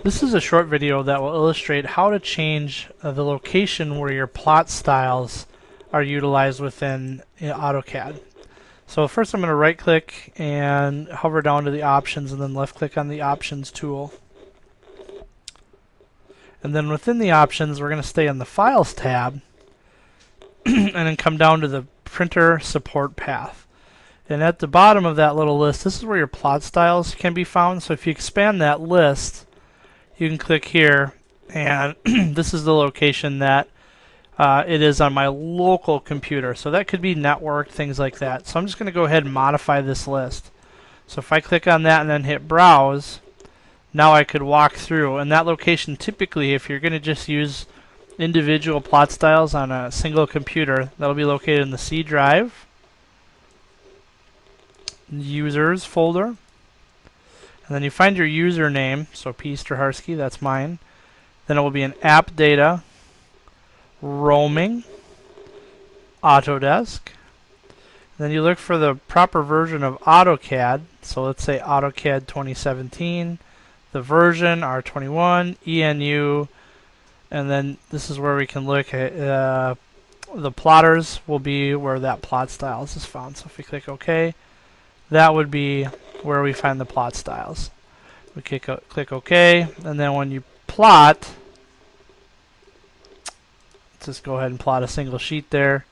This is a short video that will illustrate how to change the location where your plot styles are utilized within AutoCAD. So first I'm going to right click and hover down to the options and then left click on the options tool. And then within the options we're going to stay on the files tab and then come down to the printer support path. And at the bottom of that little list, this is where your plot styles can be found. So if you expand that list, you can click here, and this is the location that it is on my local computer. So that could be network, things like that. So I'm just going to go ahead and modify this list. So if I click on that and then hit browse, now I could walk through. And that location, typically, if you're going to just use individual plot styles on a single computer, that'll be located in the C drive, users folder. And then you find your username, so P. Straharsky, that's mine. Then it will be an app data, roaming, Autodesk. Then you look for the proper version of AutoCAD. So let's say AutoCAD 2017, the version R21, ENU, and then this is where we can look at the plotters will be where that plot styles is found. So if we click OK, that would be where we find the plot styles. We click OK, and then when you plot, let's just go ahead and plot a single sheet there.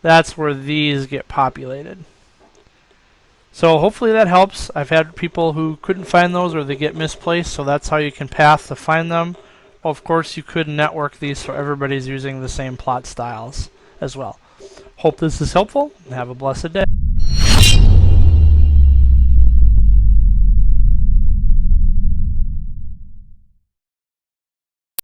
That's where these get populated. So hopefully that helps. I've had people who couldn't find those or they get misplaced, so that's how you can path to find them. Of course, you could network these so everybody's using the same plot styles as well. Hope this is helpful, and have a blessed day.